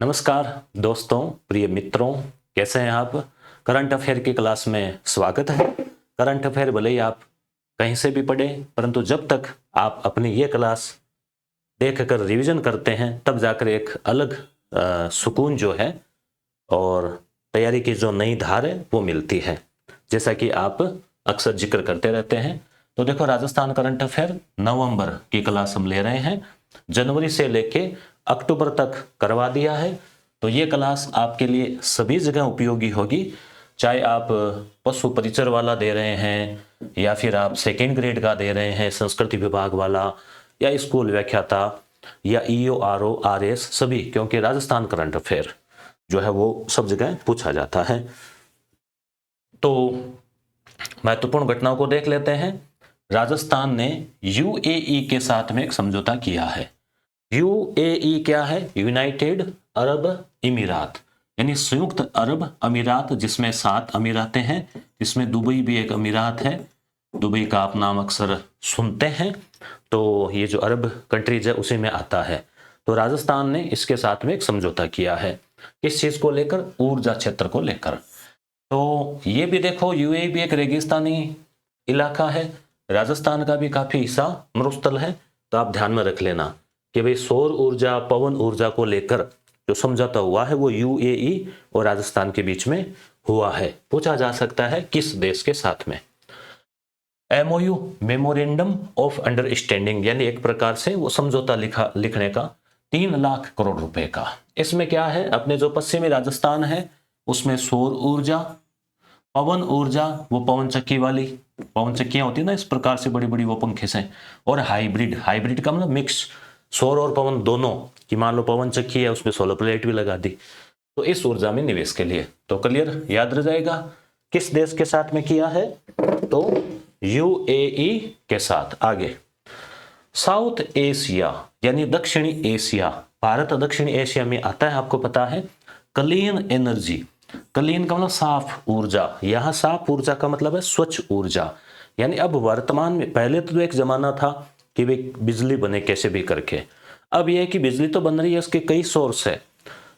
नमस्कार दोस्तों, प्रिय मित्रों, कैसे हैं आप। करंट अफेयर की क्लास में स्वागत है। करंट अफेयर भले ही आप कहीं से भी पढ़ें, परंतु जब तक आप अपनी ये क्लास देखकर रिवीजन करते हैं तब जाकर एक अलग सुकून जो है और तैयारी की जो नई धार है वो मिलती है, जैसा कि आप अक्सर जिक्र करते रहते हैं। तो देखो, राजस्थान करंट अफेयर नवंबर की क्लास हम ले रहे हैं, जनवरी से लेके अक्टूबर तक करवा दिया है। तो ये क्लास आपके लिए सभी जगह उपयोगी होगी, चाहे आप पशु परिचर वाला दे रहे हैं या फिर आप सेकेंड ग्रेड का दे रहे हैं, संस्कृति विभाग वाला या स्कूल व्याख्याता या ईओ आरओ आरएस सभी, क्योंकि राजस्थान करंट अफेयर जो है वो सब जगह पूछा जाता है। तो महत्वपूर्ण घटनाओं को देख लेते हैं। राजस्थान ने यूएई के साथ में एक समझौता किया है। यूएई क्या है? यूनाइटेड अरब अमीरात, यानी संयुक्त अरब अमीरात, जिसमें 7 अमीरातें हैं, जिसमें दुबई भी एक अमीरात है। दुबई का आप नाम अक्सर सुनते हैं, तो ये जो अरब कंट्रीज है उसी में आता है। तो राजस्थान ने इसके साथ में एक समझौता किया है। किस चीज को लेकर? ऊर्जा क्षेत्र को लेकर। तो ये भी देखो, यूएई भी एक रेगिस्तानी इलाका है, राजस्थान का भी काफी हिस्सा मरुस्थल है। तो आप ध्यान में रख लेना कि भाई सौर ऊर्जा, पवन ऊर्जा को लेकर जो समझौता हुआ है वो यूएई और राजस्थान के बीच में हुआ है। पूछा जा सकता है किस देश के साथ में। एमओयू, मेमोरेंडम ऑफ अंडरस्टैंडिंग, यानी एक प्रकार से वो समझौता लिखने का 3 लाख करोड़ रुपए का। इसमें क्या है? अपने जो पश्चिमी राजस्थान है उसमें सौर ऊर्जा, पवन ऊर्जा, वो पवन चक्की वाली पवन चक्कियां होती है ना इस प्रकार से बड़ी बड़ी, वो पंखे से, और हाइब्रिड, हाइब्रिड का मतलब मिक्स, सौर और पवन दोनों की। मान लो पवन चक्की है, उसमें सोलर प्लेट भी लगा दी, तो इस ऊर्जा में निवेश के लिए। तो क्लियर, याद रह जाएगा किस देश के साथ में किया है? तो यूएई के साथ। आगे, साउथ एशिया यानी दक्षिणी एशिया, भारत दक्षिणी एशिया में आता है, आपको पता है। क्लीन एनर्जी, क्लीन का मतलब साफ ऊर्जा, यहां साफ ऊर्जा का मतलब है स्वच्छ ऊर्जा। यानी अब वर्तमान में, पहले तो एक जमाना था कि भाई बिजली बने कैसे भी करके, अब यह है कि बिजली तो बन रही है, उसके कई सोर्स है।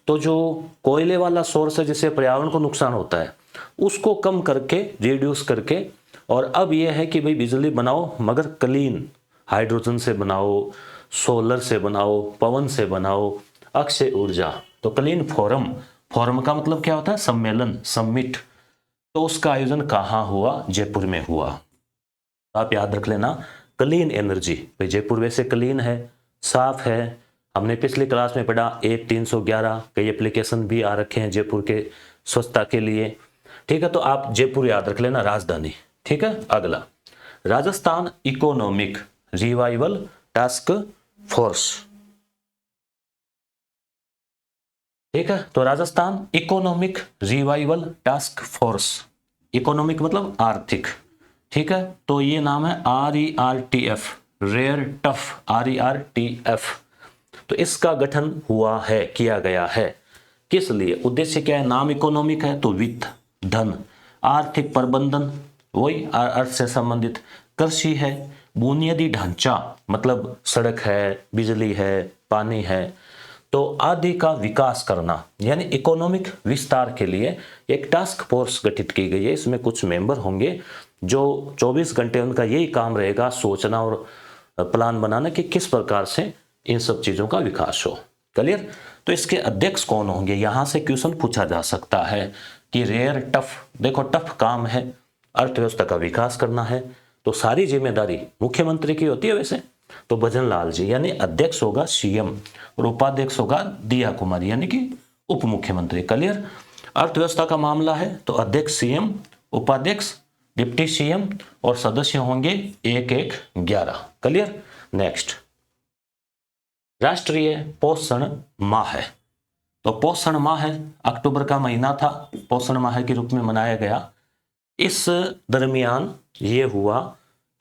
तो जो कोयले वाला सोर्स है जिससे पर्यावरण को नुकसान होता है, उसको कम करके, रिड्यूस करके, और अब यह है कि भाई बिजली बनाओ मगर क्लीन, हाइड्रोजन से बनाओ, सोलर से बनाओ, पवन से बनाओ, अक्षय ऊर्जा। तो क्लीन फोरम, फोरम का मतलब क्या होता है? सम्मेलन, समिट। तो उसका आयोजन कहाँ हुआ? जयपुर में हुआ। आप याद रख लेना, क्लीन एनर्जी, भाई जयपुर वैसे क्लीन है, साफ है। हमने पिछली क्लास में पढ़ा 1311 कई एप्लीकेशन भी आ रखे हैं जयपुर के स्वच्छता के लिए। ठीक है, तो आप जयपुर याद रख लेना, राजधानी। ठीक है, अगला, Rajasthan economic revival task force. ठीक है, तो Rajasthan economic revival task force, economic मतलब आर्थिक। ठीक है, तो ये नाम है RERTF, रेयर टफ, RERTF। तो इसका गठन हुआ है, किया गया है। किस लिए? उद्देश्य क्या है? नाम इकोनॉमिक है तो वित्त, धन, आर्थिक प्रबंधन, वही अर्थ से संबंधित, कृषि है, बुनियादी ढांचा मतलब सड़क है, बिजली है, पानी है, तो आदि का विकास करना। यानी इकोनॉमिक विस्तार के लिए एक टास्क फोर्स गठित की गई है। इसमें कुछ मेंबर होंगे जो 24 घंटे उनका यही काम रहेगा, सोचना और प्लान बनाना कि किस प्रकार से इन सब चीजों का विकास हो। क्लियर? तो इसके अध्यक्ष कौन होंगे? यहां से क्वेश्चन पूछा जा सकता है कि रेयर टफ, देखो टफ काम है, अर्थव्यवस्था का विकास करना है, तो सारी जिम्मेदारी मुख्यमंत्री की होती है वैसे, तो भजन लाल जी, यानी अध्यक्ष होगा सीएम और उपाध्यक्ष होगा दिया कुमारी यानी कि उप मुख्यमंत्री। क्लियर? अर्थव्यवस्था का मामला है तो अध्यक्ष सीएम, उपाध्यक्ष डिप्टी सीएम, और सदस्य होंगे 1-1-11। क्लियर? नेक्स्ट, राष्ट्रीय पोषण माह है। तो पोषण माह है, अक्टूबर का महीना था, पोषण माह के रूप में मनाया गया। इस दरमियान ये हुआ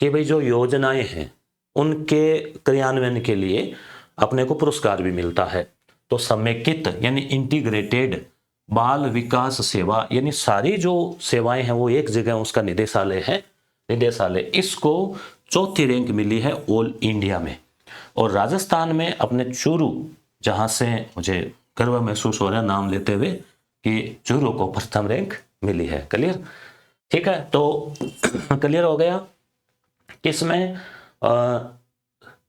कि भाई जो योजनाएं हैं उनके क्रियान्वयन के लिए अपने को पुरस्कार भी मिलता है। तो समेकित यानी इंटीग्रेटेड बाल विकास सेवा, यानी सारी जो सेवाएं हैं वो एक जगह, उसका निदेशालय है, निदेशालय, इसको 4थी रैंक मिली है ऑल इंडिया में। और राजस्थान में अपने चूरू, जहां से मुझे गर्व महसूस हो रहा है नाम लेते हुए कि चूरू को प्रथम रैंक मिली है। क्लियर? ठीक है, तो क्लियर हो गया। किसमें?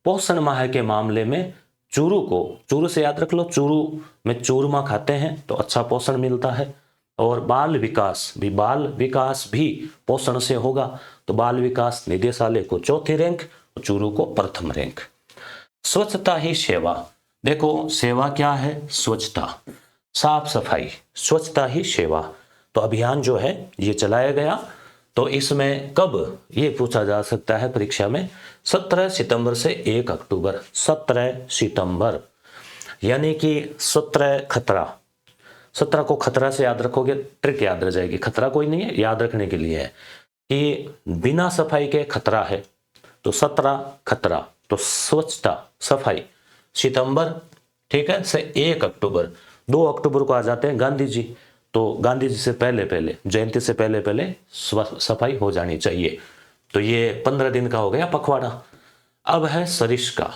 पोषण माह के मामले में चूरू से याद रख लो, चूरू में चूरमा खाते हैं तो अच्छा पोषण मिलता है। और बाल विकास भी पोषण से होगा, तो बाल विकास निदेशालय को चौथी रैंक, चूरू को प्रथम रैंक। स्वच्छता ही सेवा, देखो सेवा क्या है? स्वच्छता, साफ सफाई, स्वच्छता ही सेवा। तो अभियान जो है ये चलाया गया। तो इसमें कब ये पूछा जा सकता है परीक्षा में? 17 सितंबर से 1 अक्टूबर। 17 सितंबर यानी कि 17 खतरा, 17 को खतरा से याद रखोगे, ट्रिक याद रह जाएगी। खतरा कोई नहीं है, याद रखने के लिए है कि बिना सफाई के खतरा है, तो 17 खतरा, तो स्वच्छता सफाई सितंबर, ठीक है, से 1 अक्टूबर। 2 अक्टूबर को आ जाते हैं गांधी जी, तो गांधी जी से पहले जयंती से पहले सफाई हो जानी चाहिए। तो ये 15 दिन का हो गया पखवाड़ा। अब है सरिस्का,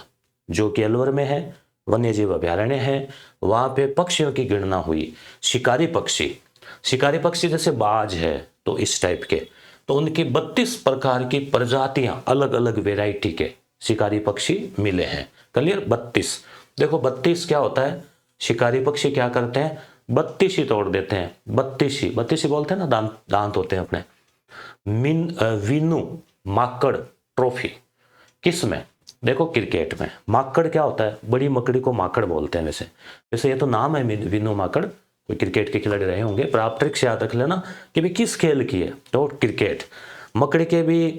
जो कि अलवर में है, वन्यजीव अभ्यारण्य है। वहां पे पक्षियों की गणना हुई। शिकारी पक्षी जैसे बाज है, तो इस टाइप के, तो उनकी 32 प्रकार की प्रजातियां, अलग अलग वेराइटी के शिकारी पक्षी मिले हैं। क्लियर? 32। देखो 32 क्या होता है? शिकारी पक्षी क्या करते हैं? 32 ही तोड़ देते हैं। 32 ही बोलते हैं ना, दांत होते हैं अपने। विनु माकड़ ट्रॉफी किस में? देखो क्रिकेट में। माकड़ क्या होता है? बड़ी मकड़ी को माकड़ बोलते हैं। वैसे ये तो नाम है विनु माकड़, कोई क्रिकेट के खिलाड़ी रहे होंगे, पर आप ट्रिक से याद रख लेना कि भाई किस खेल की है, तो क्रिकेट। मकड़ी के भी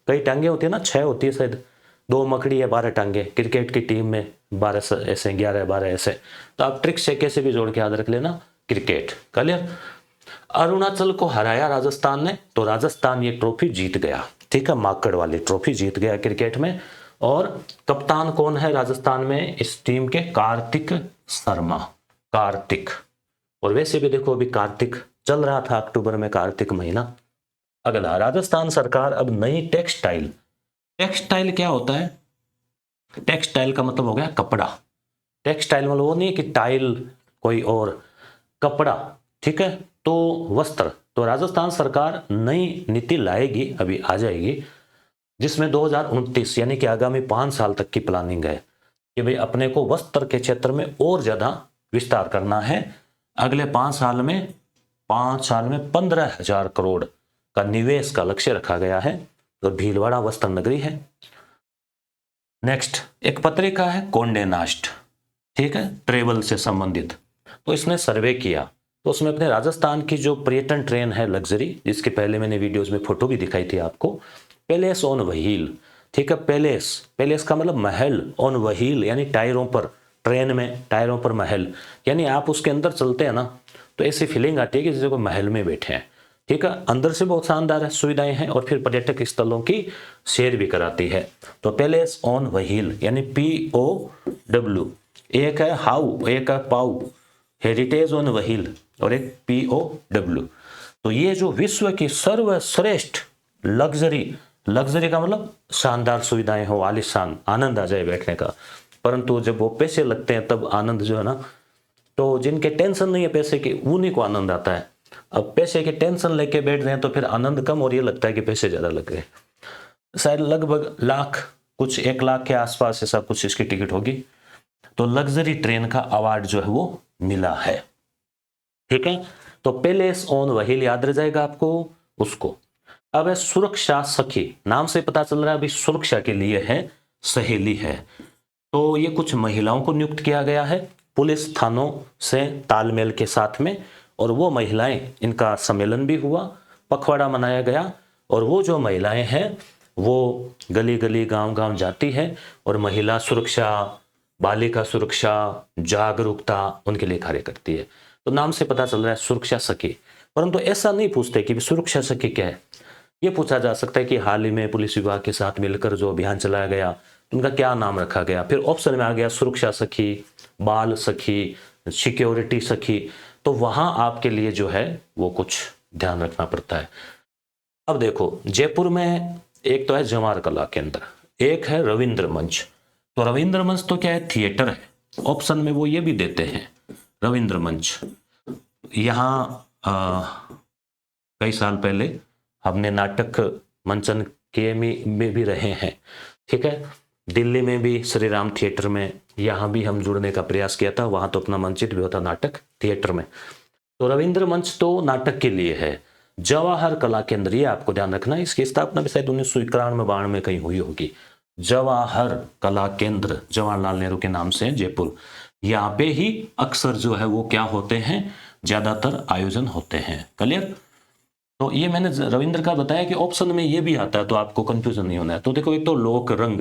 कई टांगे होती है ना, 6 होती है शायद, 2 मकड़ी या 12 टांगे। क्रिकेट की टीम में 12 ऐसे, 11-12 ऐसे, तो आप ट्रिक से कैसे भी जोड़ के याद रख लेना, क्रिकेट। क्लियर? अरुणाचल को हराया राजस्थान ने, तो राजस्थान ये ट्रॉफी जीत गया। ठीक है, माकड़ वाली ट्रॉफी जीत गया क्रिकेट में। और कप्तान कौन है राजस्थान में इस टीम के? कार्तिक शर्मा, कार्तिक। और वैसे भी देखो अभी कार्तिक चल रहा था, अक्टूबर में कार्तिक महीना। अगला, राजस्थान सरकार अब नई टेक्सटाइल क्या होता है? टेक्सटाइल का मतलब हो गया कपड़ा। टेक्सटाइल मतलब वो नहीं कि टाइल कोई और, कपड़ा। ठीक है, तो वस्त्र। तो राजस्थान सरकार नई नीति लाएगी, अभी आ जाएगी, जिसमें 2029 यानी कि आगामी 5 साल तक की प्लानिंग है कि भाई अपने को वस्त्र के क्षेत्र में और ज्यादा विस्तार करना है। अगले 5 साल में 15,000 करोड़ का निवेश का लक्ष्य रखा गया है। तो भीलवाड़ा वस्त्र नगरी है। नेक्स्ट, एक पत्रिका है कोंडे नास्ट, ठीक है, ट्रेवल से संबंधित। तो इसने सर्वे किया, तो उसमें अपने राजस्थान की जो पर्यटन ट्रेन है लग्जरी, जिसके पहले मैंने वीडियोस में फोटो भी दिखाई थी आपको, पैलेस ऑन व्हील। ठीक है, पैलेस का मतलब महल, ऑन व्हील यानी टायरों पर, ट्रेन में टायरों पर महल, यानी आप उसके अंदर चलते हैं ना, तो ऐसी फीलिंग आती है कि जैसे कोई महल में बैठे हैं। ठीक है, अंदर से बहुत शानदार है, सुविधाएं हैं, और फिर पर्यटक स्थलों की सैर भी कराती है। तो पैलेस ऑन व्हील यानी POW, एक है हाउ, एक है पाउ, हेरिटेज ऑन व्हील, और एक POW। तो ये जो विश्व की सर्वश्रेष्ठ लग्जरी का मतलब शानदार सुविधाएं हो, आलीशान, आनंद आ जाए बैठने का। परंतु जब वो पैसे लगते हैं तब आनंद जो है ना, तो जिनके टेंशन नहीं है पैसे की, उन्हीं को आनंद आता है। अब पैसे की टेंशन लेके बैठ रहे हैं तो फिर आनंद कम, और ये लगता है कि पैसे ज्यादा लग गए। शायद लगभग कुछ 1 लाख के आसपास ऐसा कुछ इसकी टिकट होगी। तो लग्जरी ट्रेन का अवार्ड जो है वो मिला है। ठीक है, तो पैलेस ऑन व्हील याद रह जाएगा आपको उसको। अब है सुरक्षा सखी, नाम से पता चल रहा है अभी सुरक्षा के लिए है, सहेली है। तो ये कुछ महिलाओं को नियुक्त किया गया है पुलिस थानों से तालमेल के साथ में, और वो महिलाएं, इनका सम्मेलन भी हुआ, पखवाड़ा मनाया गया, और वो जो महिलाएं हैं वो गली गली गांव गांव जाती है और महिला सुरक्षा, बालिका सुरक्षा, जागरूकता उनके लिए कार्य करती है। तो नाम से पता चल रहा है सुरक्षा सखी। परंतु ऐसा नहीं पूछते कि सुरक्षा सखी क्या है, ये पूछा जा सकता है कि हाल ही में पुलिस विभाग के साथ मिलकर जो अभियान चलाया गया उनका क्या नाम रखा गया। फिर ऑप्शन में आ गया सुरक्षा सखी, बाल सखी, सिक्योरिटी सखी। तो वहां आपके लिए जो है वो कुछ ध्यान रखना पड़ता है। अब देखो, जयपुर में एक तो है जवाहर कला केंद्र, एक है रविंद्र मंच। तो रविंद्र मंच तो क्या है, थिएटर है। ऑप्शन में वो ये भी देते हैं रविंद्र मंच। यहाँ कई साल पहले हमने नाटक मंचन के में भी रहे हैं, ठीक है। दिल्ली में भी श्री राम थिएटर में, यहाँ भी हम जुड़ने का प्रयास किया था, वहाँ तो अपना मंचित भी होता नाटक थिएटर में। तो रविंद्र मंच तो नाटक के लिए है। जवाहर कला केंद्र, ये आपको ध्यान रखना है, इसकी स्थापना भी शायद 1991-92 में कहीं हुई होगी। जवाहर कला केंद्र जवाहरलाल नेहरू के नाम से जयपुर, यहाँ पे ही अक्सर जो है वो क्या होते हैं, ज्यादातर आयोजन होते हैं। क्लियर। तो ये मैंने रविंद्र का बताया कि ऑप्शन में ये भी आता है, तो आपको कंफ्यूजन नहीं होना है। तो देखो, एक तो लोक रंग,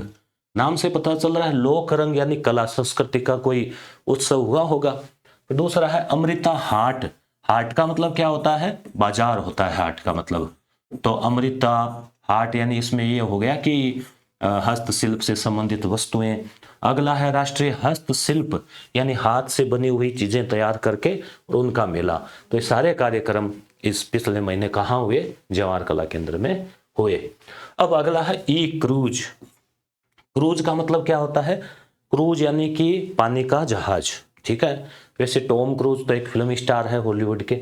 नाम से पता चल रहा है लोक रंग यानी कला संस्कृति का कोई उत्सव हुआ होगा। फिर दूसरा है अमृता हाट। हाट का मतलब क्या होता है, बाजार होता है हाट का मतलब। तो अमृता हाट यानी इसमें ये हो गया कि हस्तशिल्प से संबंधित वस्तुएं। अगला है राष्ट्रीय हस्तशिल्प यानी हाथ से बनी हुई चीजें तैयार करके और उनका मेला। तो ये सारे कार्यक्रम इस पिछले महीने कहाँ हुए, जवाहर कला केंद्र में हुए। अब अगला है ई क्रूज। क्रूज का मतलब क्या होता है, क्रूज यानी कि पानी का जहाज, ठीक है। वैसे टॉम क्रूज तो एक फिल्म स्टार है हॉलीवुड के,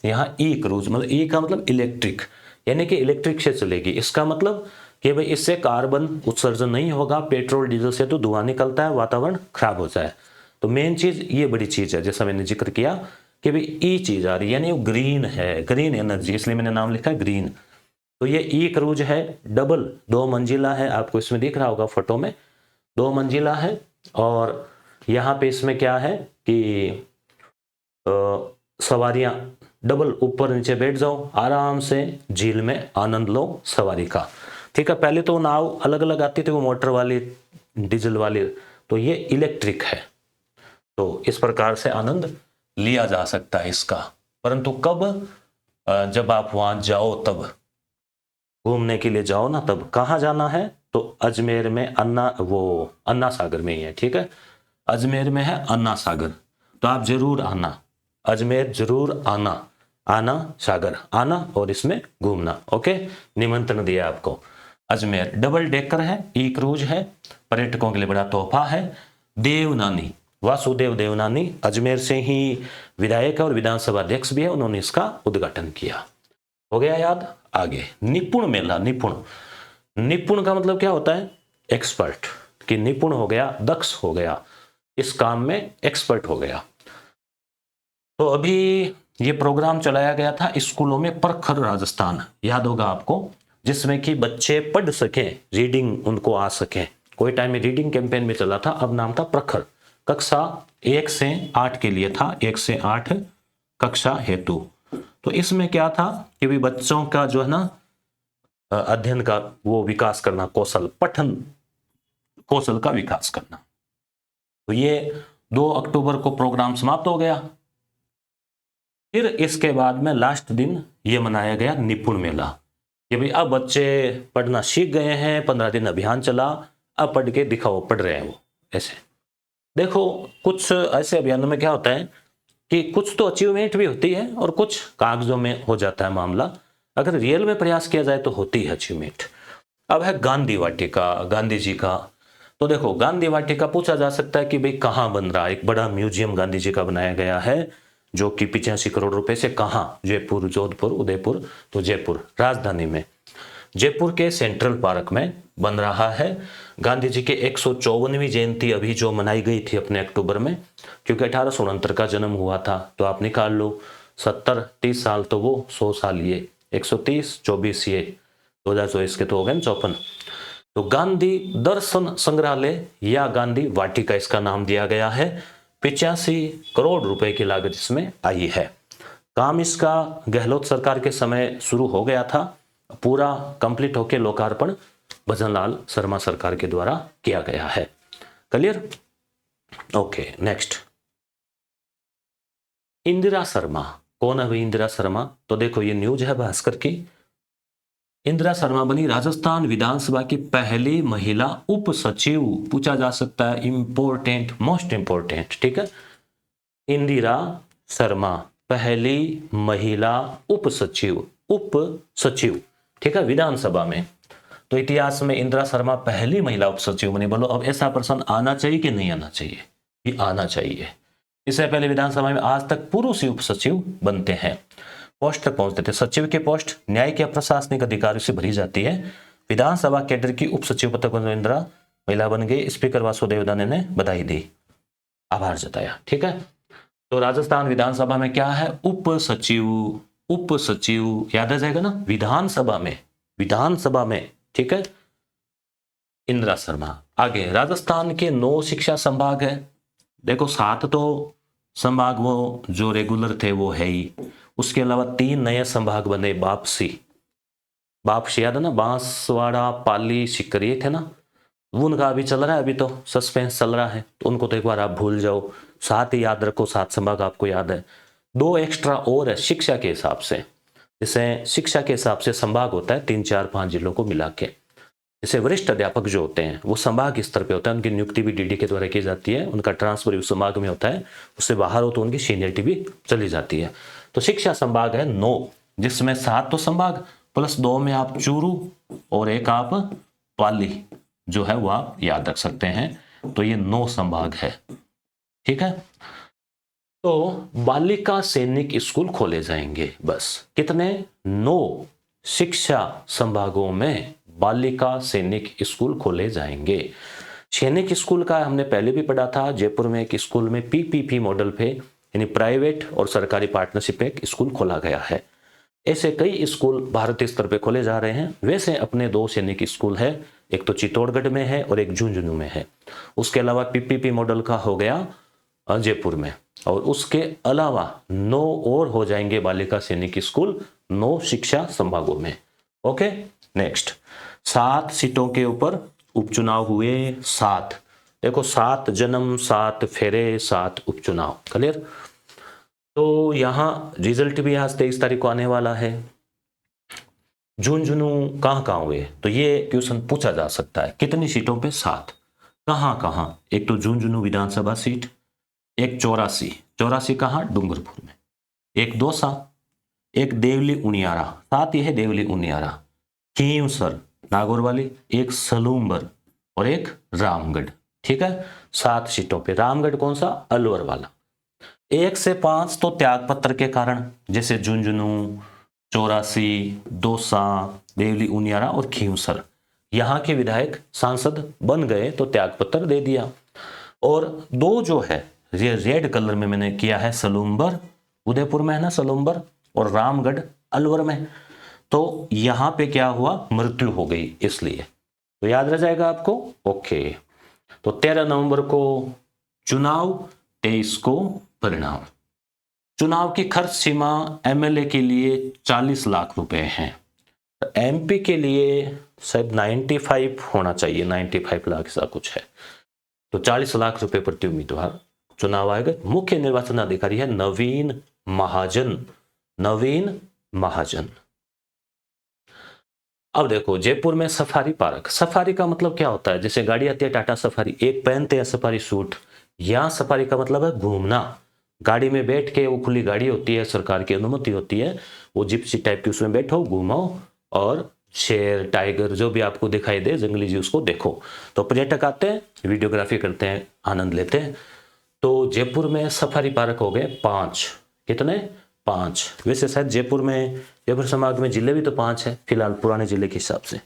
यहाँ ई क्रूज मतलब ई का मतलब इलेक्ट्रिक, यानी कि इलेक्ट्रिक से चलेगी। इसका मतलब कि भाई इससे कार्बन उत्सर्जन नहीं होगा, पेट्रोल डीजल से तो धुआं निकलता है, वातावरण खराब हो जाए। तो मेन चीज ये बड़ी चीज है, जैसा मैंने जिक्र किया कि भाई ई चीज आ रही है, यानी वो ग्रीन है, ग्रीन एनर्जी, इसलिए मैंने नाम लिखा है ग्रीन। तो ये ई क्रूज है, डबल 2 मंजिला है, आपको इसमें दिख रहा होगा फोटो में 2 मंजिला है। और यहाँ पे इसमें क्या है कि सवारियां डबल, ऊपर नीचे बैठ जाओ, आराम से झील में आनंद लो सवारी का, ठीक है। पहले तो नाव अलग अलग आती थी, वो मोटर वाली, डीजल वाली, तो ये इलेक्ट्रिक है। तो इस प्रकार से आनंद लिया जा सकता है इसका। परंतु कब, जब आप वहां जाओ, तब घूमने के लिए जाओ ना, तब कहाँ जाना है, तो अजमेर में अन्ना सागर में ही है, ठीक है। अजमेर में है अन्ना सागर, तो आप जरूर आना, अजमेर जरूर आना, आना सागर आना और इसमें घूमना, ओके। निमंत्रण दिया आपको। अजमेर डबल डेकर है, ई क्रूज है, पर्यटकों के लिए बड़ा तोहफा है। देवनानी, वासुदेव देवनानी अजमेर से ही विधायक और विधानसभा अध्यक्ष भी है, उन्होंने इसका उद्घाटन किया। हो गया याद। आगे निपुण मेला। निपुण का मतलब क्या होता है, एक्सपर्ट, कि निपुण हो गया, दक्ष हो गया, इस काम में एक्सपर्ट हो गया। तो अभी ये प्रोग्राम चलाया गया था स्कूलों में, प्रखर राजस्थान, याद होगा आपको, जिसमें कि बच्चे पढ़ सकें, रीडिंग उनको आ सके। कोई टाइम में रीडिंग कैंपेन में चला था, अब नाम था प्रखर। कक्षा 1 से 8 के लिए था, 1 से 8 कक्षा हेतु। तो इसमें क्या था कि भी बच्चों का जो है ना अध्ययन का वो विकास करना, कौशल, पठन कौशल का विकास करना। तो ये 2 अक्टूबर को प्रोग्राम समाप्त हो गया। फिर इसके बाद में लास्ट दिन ये मनाया गया निपुण मेला, कि भाई अब बच्चे पढ़ना सीख गए हैं, 15 दिन अभियान चला, अब पढ़ के दिखाओ, पढ़ रहे हैं वो। ऐसे देखो, कुछ ऐसे अभियानों में क्या होता है कि कुछ तो अचीवमेंट भी होती है और कुछ कागजों में हो जाता है मामला, अगर रियल में प्रयास किया जाए तो होती है अचीवमेंट। अब है गांधी वाटिका, गांधी जी का। तो देखो, गांधी वाटिका पूछा जा सकता है कि भाई कहाँ बन रहा है, एक बड़ा म्यूजियम गांधी जी का बनाया गया है, जो कि 85 करोड़ रुपए से, कहाँ, जयपुर, जोधपुर, उदयपुर, तो जयपुर राजधानी में, जयपुर के सेंट्रल पार्क में बन रहा है। गांधी जी के 154वीं जयंती अभी जो मनाई गई थी अपने अक्टूबर में, क्योंकि 1869 का जन्म हुआ था, तो आप निकाल लो 70-30 साल, तो वो 100 साल, ये 130, 24 ये 2024 के तो हो गए 54। तो गांधी दर्शन संग्रहालय या गांधी वाटिका इसका नाम दिया गया है। 85 करोड़ रुपए की लागत इसमें आई है। काम इसका गहलोत सरकार के समय शुरू हो गया था, पूरा कंप्लीट होके लोकार्पण भजनलाल शर्मा सरकार के द्वारा किया गया है। Clear, okay. Next, Indira Sharma. कौन है भाई इंदिरा शर्मा? तो देखो, ये न्यूज है भास्कर की। इंदिरा शर्मा बनी राजस्थान विधानसभा की पहली महिला उप सचिव। पूछा जा सकता है, इंपोर्टेंट, मोस्ट इंपोर्टेंट, ठीक है। इंदिरा शर्मा पहली महिला उप सचिव, ठीक है, विधानसभा में। तो इतिहास में इंदिरा शर्मा पहली महिला उप सचिव बनी। बोलो अब ऐसा पर्सन आना चाहिए कि नहीं आना चाहिए? ये आना चाहिए। इससे पहले विधानसभा में आज तक पुरुष ही उप सचिव बनते हैं। पोस्ट तक पहुंचते थे। सचिव की पोस्ट न्यायिक या प्रशासनिक अधिकारियों से भरी जाती है। विधानसभा कैडर की उप सचिव पद पर इंदिरा महिला बन गई। स्पीकर वासुदेव दाने ने बधाई दी, आभार जताया। ठीक है, तो राजस्थान विधानसभा में क्या है, उप सचिव। उप सचिव याद आ जाएगा ना, विधानसभा में। ठीक है, इंदिरा शर्मा। आगे राजस्थान के 9 शिक्षा संभाग है। देखो 7 तो संभाग वो जो रेगुलर थे वो है ही, उसके अलावा 3 नए संभाग बने। वापसी याद है ना, बांसवाड़ा, पाली, सीकर ये थे ना, उनका अभी चल रहा है, अभी तो सस्पेंस चल रहा है, तो उनको तो एक बार आप भूल जाओ। 7 ही याद रखो, 7 संभाग आपको याद है। 2 एक्स्ट्रा और है शिक्षा के हिसाब से। जैसे शिक्षा के हिसाब से संभाग होता है 3, 4, 5 जिलों को मिला के। जैसे वरिष्ठ अध्यापक जो होते हैं वो संभाग स्तर पे होता है, उनकी नियुक्ति भी डीडी के द्वारा की जाती है, उनका ट्रांसफर उस संभाग में होता है, उससे बाहर हो तो उनकी सीनियरिटी भी चली जाती है। तो शिक्षा संभाग है 9, जिसमें 7 तो संभाग प्लस 2 में आप चूरू और 1 आप पाली जो है वो आप याद रख सकते हैं। तो ये 9 संभाग है। ठीक है, तो बालिका सैनिक स्कूल खोले जाएंगे। बस कितने, 9 शिक्षा संभागों में बालिका सैनिक स्कूल खोले जाएंगे। सैनिक स्कूल का हमने पहले भी पढ़ा था, जयपुर में एक स्कूल में पीपीपी मॉडल पे यानी प्राइवेट और सरकारी पार्टनरशिप एक स्कूल खोला गया है। ऐसे कई स्कूल भारतीय स्तर पे खोले जा रहे हैं। वैसे अपने 2 सैनिक स्कूल है, एक तो चित्तौड़गढ़ में है और एक झुंझुनू में है। उसके अलावा पीपीपी मॉडल का हो गया जयपुर में, और उसके अलावा 9 और हो जाएंगे बालिका सैनिक स्कूल 9 शिक्षा संभागों में। ओके, नेक्स्ट 7 सीटों के ऊपर उपचुनाव हुए। 7 देखो, 7 जन्म, 7 फेरे, 7 उपचुनाव। क्लियर, तो यहां रिजल्ट भी आज 23 तारीख को आने वाला है। झुंझुनू कहां हुए, तो ये क्वेश्चन पूछा जा सकता है। कितनी सीटों पे 7, कहां, एक तो झुंझुनू विधानसभा सीट, एक 84 कहां, डूंगरपुर में, एक दौसा, एक देवली उनियारा, 7 ये है देवली उनियारा, खींवसर नागौर वाली, एक सलूम्बर और एक रामगढ़। ठीक है, 7 सीटों पे। रामगढ़ कौन सा, अलवर वाला। 1 से 5 तो त्यागपत्र के कारण, जैसे झुंझुनू, 84, दौसा, देवली उनियारा और खींवसर, यहाँ के विधायक सांसद बन गए तो त्यागपत्र दे दिया। और 2 जो है ये रेड कलर में मैंने किया है, सलूम्बर उदयपुर में है ना सलूम्बर, और रामगढ़ अलवर में, तो यहां पे क्या हुआ, मृत्यु हो गई, इसलिए तो याद रह जाएगा आपको। ओके, तो 13 नवंबर को चुनाव, 23 को परिणाम। चुनाव की खर्च सीमा एमएलए के लिए 40 लाख रुपए है, एमपी के लिए शायद 95 होना चाहिए, 95 लाख ऐसा कुछ है। तो 40 लाख रुपए प्रति उम्मीदवार चुनाव आएगा। मुख्य निर्वाचन अधिकारी है नवीन महाजन। अब देखो जयपुर में सफारी पार्क, सफारी का मतलब क्या होता है, जैसे गाड़ी आती है टाटा सफारी, एक पहनते हैं सफारी सूट। यहां सफारी का मतलब है घूमना, गाड़ी में बैठ के, वो खुली गाड़ी होती है, सरकार की अनुमति होती है, वो जिप्सी टाइप की, उसमें बैठो, घूमो और शेर, टाइगर जो भी आपको दिखाई दे जंगली जीव उसको देखो। तो पर्यटक आते हैं, वीडियोग्राफी करते हैं, आनंद लेते हैं। तो जयपुर में सफारी पार्क हो गए 5। कितने, 5। वैसे शायद जयपुर संभाग में जिले भी तो 5 है फिलहाल पुराने जिले के हिसाब से।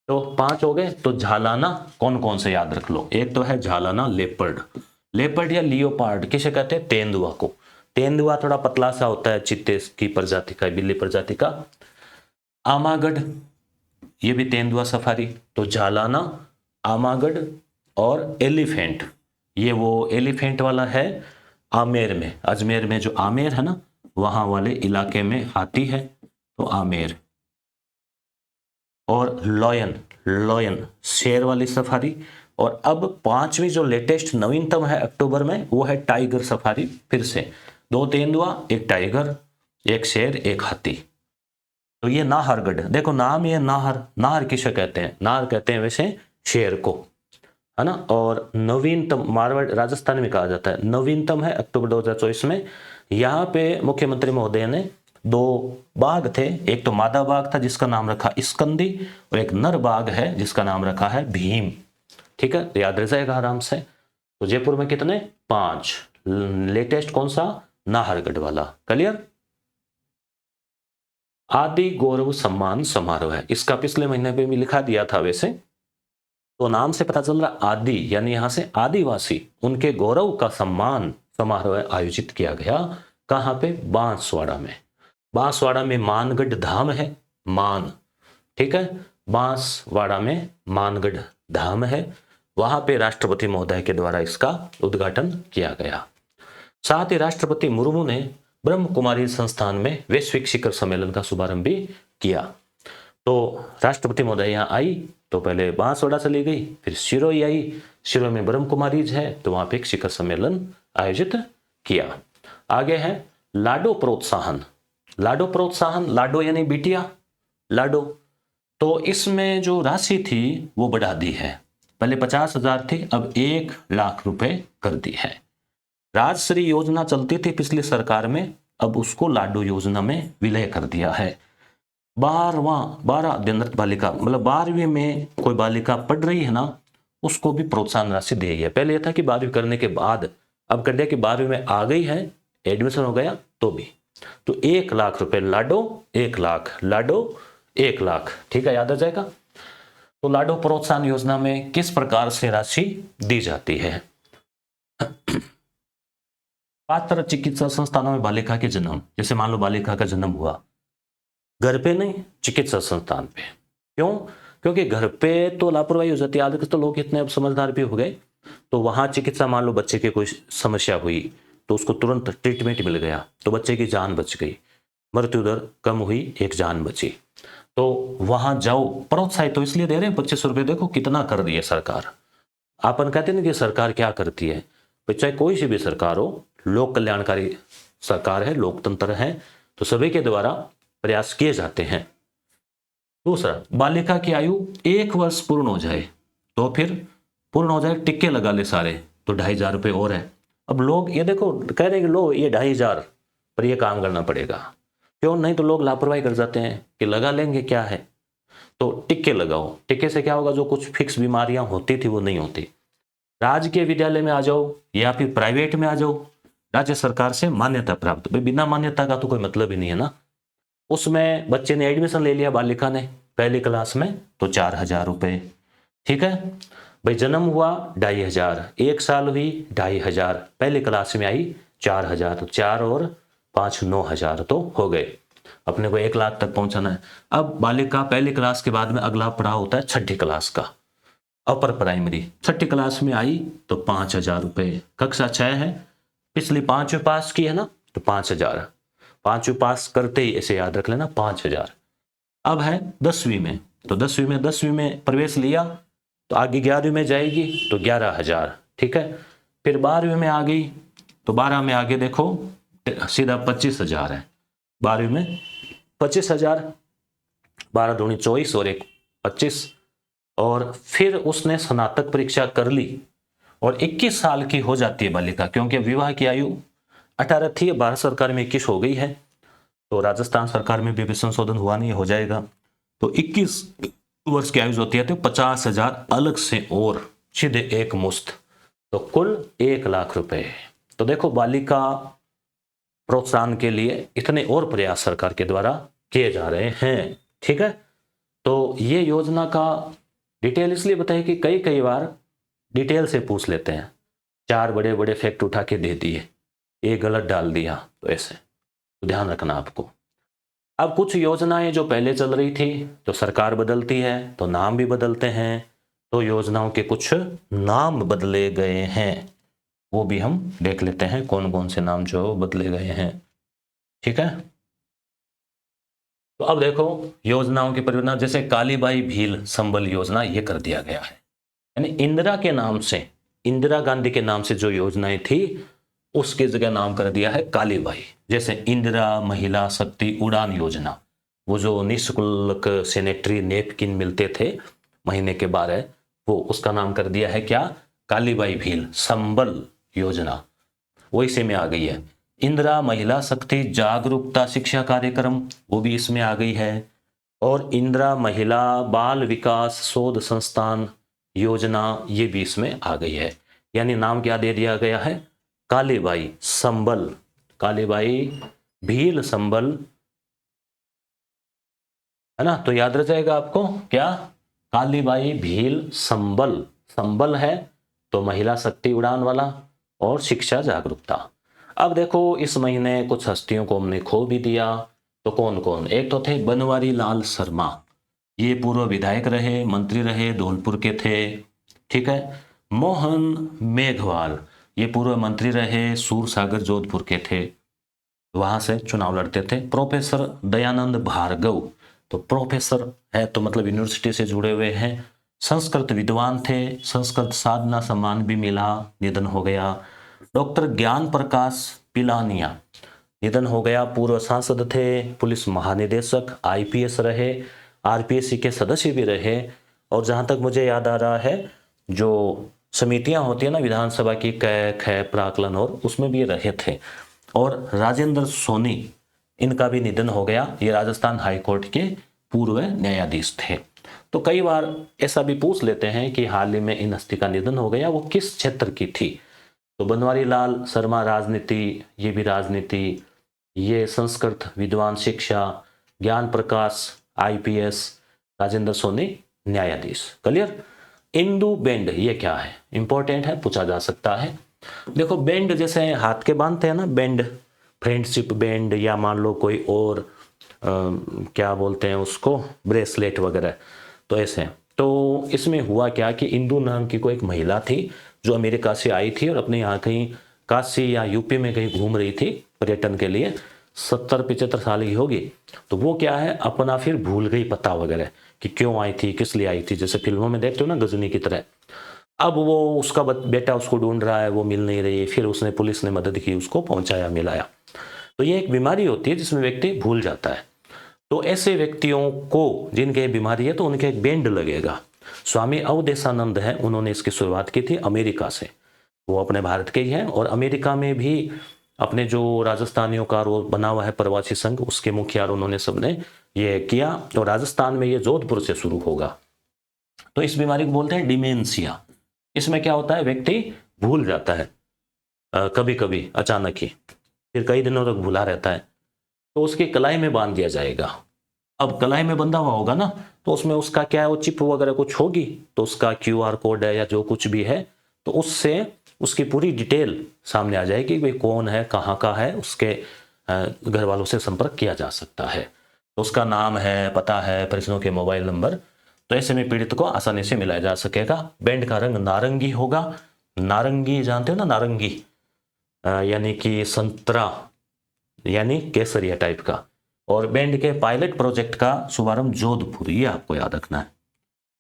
तो 5 हो गए। तो झालाना कौन कौन से याद रख लो, एक तो है झालाना लेपर्ड या लियोपार्ड, किसे कहते हैं, तेंदुआ को। तेंदुआ थोड़ा पतला सा होता है, चित्ते की प्रजाति का, बिल्ली प्रजाति का। आमागढ़, ये भी तेंदुआ सफारी। तो झालाना, आमागढ़ और एलिफेंट, ये वो एलिफेंट वाला है आमेर में, अजमेर में जो आमेर है ना, वहां वाले इलाके में हाथी है, तो आमेर। और लॉयन शेर वाली सफारी। और अब 5वीं जो लेटेस्ट नवीनतम है अक्टूबर में, वो है टाइगर सफारी। फिर से 2 तेंदुआ, एक टाइगर, एक शेर, एक हाथी। तो ये नाहरगढ़, देखो नाम ये नाहर किसे कहते हैं, नाहर कहते हैं वैसे शेर को, है ना। और नवीनतम मारवाड़ राजस्थान में कहा जाता है, नवीनतम है अक्टूबर 2024 में। यहाँ पे मुख्यमंत्री महोदय ने 2 बाघ थे, एक तो मादा बाघ था जिसका नाम रखा स्कंदी, और एक नर बाघ है जिसका नाम रखा है भीम। ठीक है, तो याद रह जाएगा आराम से। तो जयपुर में कितने, 5। लेटेस्ट कौन सा, नाहरगढ़ वाला। क्लियर। आदि गौरव सम्मान समारोह है, इसका पिछले महीने पे भी लिखा दिया था वैसे, तो नाम से पता चल रहा आदि यानी यहां से आदिवासी, उनके गौरव का सम्मान समारोह आयोजित किया गया। कहां पे, बांसवाड़ा में। बांसवाड़ा में मानगढ़ धाम है, मान, ठीक है, बांसवाड़ा में मानगढ़ धाम है, वहां पे राष्ट्रपति महोदय के द्वारा इसका उद्घाटन किया गया। साथ ही राष्ट्रपति मुर्मू ने ब्रह्म कुमारी संस्थान में वैश्विक शिखर सम्मेलन का शुभारंभ भी किया। तो राष्ट्रपति महोदय यहाँ आई तो पहले बांसवाड़ा चली गई, फिर सिरोही आई, सिरोही में ब्रह्म कुमारीज है तो वहां पे एक शिखर सम्मेलन आयोजित किया। आगे है लाडो प्रोत्साहन। लाडो प्रोत्साहन, लाडो यानी बिटिया, लाडो, तो इसमें जो राशि थी वो बढ़ा दी है, पहले 50,000 थी, अब 1 लाख रुपए कर दी है। राजश्री योजना चलती थी पिछली सरकार में, अब उसको लाडो योजना में विलय कर दिया है। 12 अध्ययनरत बालिका, मतलब 12वीं में कोई बालिका पढ़ रही है ना, उसको भी प्रोत्साहन राशि दी है। पहले यह था कि 12वीं करने के बाद, अब कर दिया कि 12वीं में आ गई है, एडमिशन हो गया तो भी, तो 1 लाख रुपए लाडो, 1 लाख लाडो, 1 लाख, ठीक है, याद आ जाएगा। तो लाडो प्रोत्साहन योजना में किस प्रकार से राशि दी जाती है। पात्र चिकित्सा संस्थानों में बालिका के जन्म, जैसे मान लो बालिका का जन्म हुआ घर पे नहीं, चिकित्सा संस्थान पे। क्यों, क्योंकि घर पे तो लापरवाही हो जाती है, आजकल तो लोग इतने अब समझदार भी हो गए, तो वहां चिकित्सा, मान लो बच्चे की कोई समस्या हुई तो उसको तुरंत ट्रीटमेंट मिल गया तो बच्चे की जान बच गई, मृत्यु दर कम हुई, एक जान बची, तो वहां जाओ। प्रोत्साहित तो इसलिए दे रहे हैं 25 रुपए, देखो कितना कर दिए सरकार। आपन कहते हैं ना कि सरकार क्या करती है, चाहे कोई सी भी सरकार हो, लोक कल्याणकारी सरकार है, लोकतंत्र है, तो सभी के द्वारा प्रयास किए जाते हैं। दूसरा, बालिका की आयु 1 वर्ष पूर्ण हो जाए तो फिर पूर्ण हो जाए, टिक्के लगा ले सारे, तो 2,500 रुपये और है। अब लोग ये देखो कह रहे हैं कि लो ये 2,500 पर ये काम करना पड़ेगा, क्यों, नहीं तो लोग लापरवाही कर जाते हैं कि लगा लेंगे क्या है, तो टिक्के लगाओ। टिक्के से क्या होगा, जो कुछ फिक्स बीमारियां होती थी वो नहीं होती। राजकीय विद्यालय में आ जाओ या फिर प्राइवेट में आ जाओ, राज्य सरकार से मान्यता प्राप्त, भाई बिना मान्यता का तो कोई मतलब ही नहीं है ना। उसमें बच्चे ने एडमिशन ले लिया, बालिका ने पहली क्लास में, तो 4,000 रुपये, ठीक है। भाई जन्म हुआ 2,500, 1 साल हुई 2,500, पहली क्लास में आई 4,000, तो 4 और 5 9,000 तो हो गए। अपने को 1 लाख तक पहुंचाना है। अब बालिका पहली क्लास के बाद में अगला पड़ाव होता है 6ठी क्लास का, अपर प्राइमरी। 6ठी क्लास में आई तो 5,000 रुपये, कक्षा 6 है, पिछली 5वीं पास की है ना, तो 5,000, 5वीं पास करते ही ऐसे याद रख लेना 5,000। अब है 10वीं में, तो 10वीं में प्रवेश लिया तो आगे 11वीं में जाएगी तो 11,000, ठीक है। फिर 12वीं में आ गई तो 12 में आगे देखो सीधा 25,000 है, 12वीं में 25,000, 12 दूनी 24 और 1 25, और फिर उसने स्नातक परीक्षा कर ली और 21 साल की हो जाती है बालिका, क्योंकि विवाह की आयु 18 थी, भारत सरकार में 21 हो गई है, तो राजस्थान सरकार में भी संशोधन हुआ नहीं, हो जाएगा, तो 21 वर्ष की आयु होती है, तो 50,000 अलग से और सीधे एक मुश्त, तो कुल 1 लाख रुपए। तो देखो बालिका प्रोत्साहन के लिए इतने और प्रयास सरकार के द्वारा किए जा रहे हैं, ठीक है। तो ये योजना का डिटेल इसलिए बताइए कि कई बार डिटेल से पूछ लेते हैं, 4 बड़े बड़े फैक्ट उठा के दे दिए, ये गलत डाल दिया, तो ऐसे तो ध्यान रखना आपको। अब कुछ योजनाएं जो पहले चल रही थी, तो सरकार बदलती है तो नाम भी बदलते हैं, तो योजनाओं के कुछ नाम बदले गए हैं, वो भी हम देख लेते हैं कौन कौन से नाम जो बदले गए हैं, ठीक है। तो अब देखो योजनाओं के परिवर्तन, जैसे कालीबाई भील संबल योजना ये कर दिया गया है, यानी इंदिरा के नाम से, इंदिरा गांधी के नाम से जो योजनाएं थी उसकी जगह नाम कर दिया है कालीबाई। जैसे इंदिरा महिला शक्ति उड़ान योजना, वो जो निःशुल्क सैनिटरी नैपकिन मिलते थे महीने के 12, वो उसका नाम कर दिया है क्या, कालीबाई भील संबल योजना, वो इसी में आ गई है। इंदिरा महिला शक्ति जागरूकता शिक्षा कार्यक्रम, वो भी इसमें आ गई है, और इंदिरा महिला बाल विकास शोध संस्थान योजना, ये भी इसमें आ गई है। यानी नाम क्या दे दिया गया है, कालीबाई संबल, कालीबाई भील संबल, है ना। तो याद रह जाएगा आपको क्या, कालीबाई भील संबल। संबल है तो महिला शक्ति उड़ान वाला, और शिक्षा जागरूकता। अब देखो इस महीने कुछ हस्तियों को हमने खो भी दिया। तो कौन कौन, एक तो थे बनवारी लाल शर्मा, ये पूर्व विधायक रहे, मंत्री रहे, धौलपुर के थे, ठीक है। मोहन मेघवाल, ये पूर्व मंत्री रहे, सूरसागर जोधपुर के थे, वहां से चुनाव लड़ते थे। प्रोफेसर दयानंद भार्गव, तो प्रोफेसर है तो मतलब यूनिवर्सिटी से जुड़े हुए हैं। संस्कृत विद्वान थे, संस्कृत साधना सम्मान भी मिला, निधन हो गया। डॉक्टर ज्ञान प्रकाश पिलानिया, निधन हो गया, पूर्व सांसद थे, पुलिस महानिदेशक, आईपीएस रहे, आरपीएससी के सदस्य भी रहे, और जहां तक मुझे याद आ रहा है जो समितियां होती है ना विधानसभा की, कै ख प्राकलन, और उसमें भी रहे थे। और राजेंद्र सोनी, इनका भी निधन हो गया, ये राजस्थान हाईकोर्ट के पूर्व न्यायाधीश थे। तो कई बार ऐसा भी पूछ लेते हैं कि हाल ही में इन हस्ती का निधन हो गया, वो किस क्षेत्र की थी। तो बनवारी लाल शर्मा राजनीति, ये भी राजनीति, ये संस्कृत विद्वान शिक्षा, ज्ञान प्रकाश आईपीएस, राजेंद्र सोनी न्यायाधीश। क्लियर। इंदु बेंड, ये क्या है, इंपॉर्टेंट है, पूछा जा सकता है। देखो बेंड जैसे हाथ के बांधते हैं ना, बेंड, फ्रेंडशिप बेंड, या मान लो कोई और क्या बोलते हैं उसको, ब्रेसलेट वगैरह, तो ऐसे। तो इसमें हुआ क्या कि इंदु नाम की कोई एक महिला थी जो अमेरिका से आई थी और अपने यहाँ कहीं काशी या यूपी में कहीं घूम रही थी पर्यटन के लिए, 70-75 साल की होगी। तो वो क्या है, अपना फिर भूल गई पता वगैरह कि क्यों आई थी, किस लिए आई थी, जैसे फिल्मों में देखते हो ना गजनी की तरह। अब वो उसका बेटा उसको ढूंढ रहा है, वो मिल नहीं रही, फिर उसने, पुलिस ने मदद की, उसको पहुंचाया, मिलाया। तो ये एक बीमारी होती है जिसमें व्यक्ति भूल जाता है। तो ऐसे व्यक्तियों को जिनके बीमारी है तो उनके एक बैंड लगेगा। स्वामी अवधेशानंद है, उन्होंने इसकी शुरुआत की थी अमेरिका से, वो अपने भारत के ही हैं, और अमेरिका में भी अपने जो राजस्थानियों का रोल बना हुआ है प्रवासी संघ, उसके मुखिया उन्होंने सबने ये किया। और राजस्थान में ये जोधपुर से शुरू होगा। तो इस बीमारी को बोलते हैं डिमेंशिया। इसमें क्या होता है, व्यक्ति भूल जाता है कभी कभी अचानक ही, फिर कई दिनों तक भूला रहता है। तो उसकी कलाई में बांध दिया जाएगा। अब कलाई में बंधा हुआ होगा ना, तो उसमें उसका क्या है, वो चिप वगैरह कुछ होगी, तो उसका क्यूआर कोड है या जो कुछ भी है, तो उससे उसकी पूरी डिटेल सामने आ जाएगी, भाई कौन है, कहाँ का है, उसके घर वालों से संपर्क किया जा सकता है। तो उसका नाम है, पता है, परिजनों के मोबाइल नंबर। तो ऐसे में पीड़ित को आसानी से मिलाया जा सकेगा। बैंड का रंग नारंगी होगा। नारंगी जानते हो ना, नारंगी यानी कि संतरा, यानी केसरिया टाइप का। और बैंड के पायलट प्रोजेक्ट का शुभारंभ जोधपुर, ये आपको याद रखना है,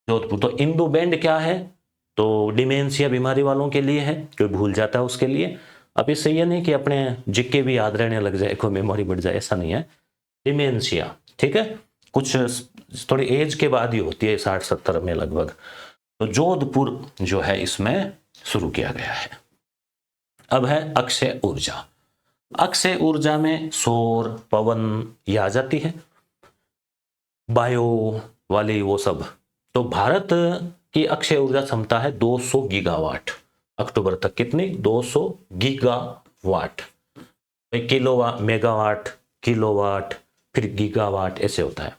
जोधपुर। तो इंदु बैंड क्या है, तो डिमेंशिया बीमारी वालों के लिए है, जो भूल जाता है उसके लिए। अब इससे ये नहीं कि अपने जिक्के भी याद रहने लग जाए, कोई मेमोरी बढ़ जाए, ऐसा नहीं है। डिमेंशिया, ठीक है, कुछ थोड़ी एज के बाद ही होती है, 60-70 में लगभग। तो जोधपुर जो है इसमें शुरू किया गया है। अब है अक्षय ऊर्जा। अक्षय ऊर्जा में सौर, पवन ये आ जाती है, बायो वाली वो सब। तो भारत की अक्षय ऊर्जा क्षमता है 200 गीगावाट अक्टूबर तक। कितनी, 200 गीगावाट। किलोवाट, मेगावाट, किलोवाट, फिर गीगावाट, ऐसे होता है।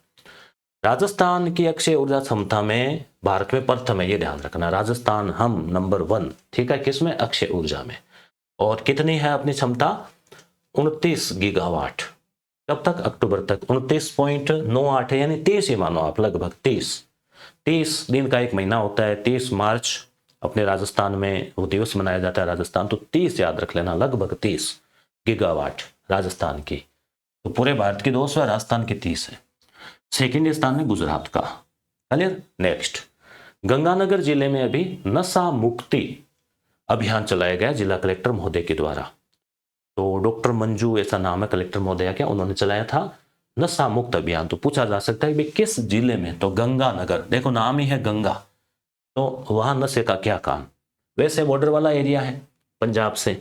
राजस्थान की अक्षय ऊर्जा क्षमता में भारत में प्रथम है, ये ध्यान रखना। राजस्थान हम नंबर 1, ठीक है, किसमें, अक्षय ऊर्जा में। और कितनी है अपनी क्षमता, 29 गीगावाट। कब तक, अक्टूबर तक। 29.98 है, यानी 30 ही मानो आप, लगभग 30 दिन का एक महीना होता है। 30 मार्च अपने राजस्थान में वो दिवस मनाया जाता है राजस्थान, तो 30 याद रख लेना, लगभग 30 गीगावाट राजस्थान की। तो पूरे भारत की 200 है, राजस्थान की 30 है। सेकेंड स्थान है गुजरात का। क्लियर। नेक्स्ट, गंगानगर जिले में अभी नशा मुक्ति अभियान चलाया गया जिला कलेक्टर महोदय के द्वारा। तो डॉक्टर मंजू ऐसा नाम है कलेक्टर महोदय क्या, उन्होंने चलाया था नशा मुक्त अभियान। तो पूछा जा सकता है कि किस जिले में, तो गंगानगर, देखो नाम ही है गंगा, तो वहां नशे का क्या काम। वैसे बॉर्डर वाला एरिया है पंजाब से,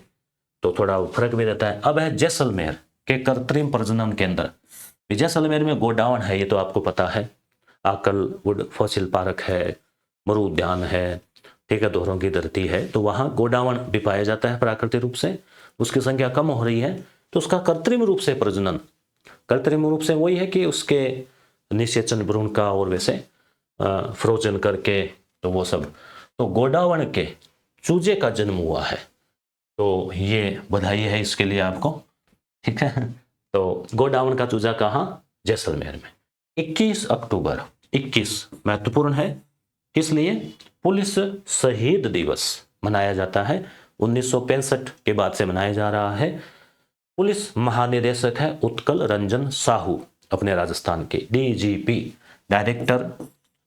तो थोड़ा फर्क भी रहता है। अब है जैसलमेर के कृत्रिम प्रजनन केंद्र। जैसलमेर में गोडाउन है, ये तो आपको पता है। आकल वुड फॉसिल पार्क है, मरु उद्यान है, ठीक है, दोहरों की धरती है, तो वहां गोडावण भी पाया जाता है प्राकृतिक रूप से। उसकी संख्या कम हो रही है तो उसका कृत्रिम रूप से प्रजनन, कृत्रिम रूप से वही है कि उसके निषेचन भ्रूण का और वैसे फ्रोजन करके, तो वो सब, तो गोडावण के चूजे का जन्म हुआ है। तो ये बधाई है इसके लिए आपको, ठीक है। तो गोडावण का चूजा कहाँ? जैसलमेर में। 21 अक्टूबर 21 महत्वपूर्ण है, किस लिए? पुलिस शहीद दिवस मनाया जाता है, 1965 के बाद से मनाया जा रहा है। पुलिस महानिदेशक है उत्कल रंजन साहू, अपने राजस्थान के। DGP, director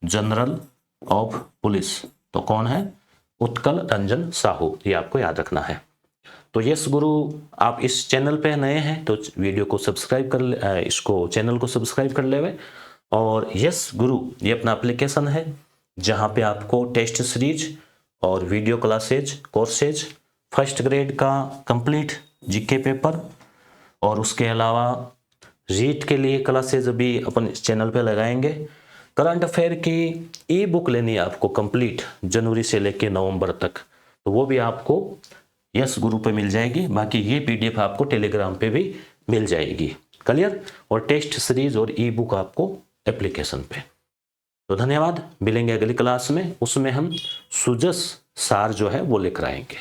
general of police, तो कौन है? उत्कल रंजन साहू, ये आपको याद रखना है। तो यस गुरु, आप इस चैनल पे नए हैं तो वीडियो को सब्सक्राइब कर ले, इसको चैनल को सब्सक्राइब कर ले। और यस गुरु ये अपना एप्लीकेशन है जहाँ पे आपको टेस्ट सीरीज और video classes, courses, first grade का कंप्लीट जीके पेपर, और उसके अलावा रीट के लिए क्लासेज अभी अपन इस चैनल पे लगाएंगे। करंट अफेयर की ई बुक लेनी है आपको कंप्लीट, जनवरी से लेके नवंबर तक, तो वो भी आपको यस गुरु पे मिल जाएगी। बाकी ये पीडीएफ आपको टेलीग्राम पे भी मिल जाएगी, क्लियर। और टेस्ट सीरीज और ई बुक आपको एप्लीकेशन पे। तो धन्यवाद, मिलेंगे अगली क्लास में, उसमें हम सुजस सार जो है वो लेकर आएंगे।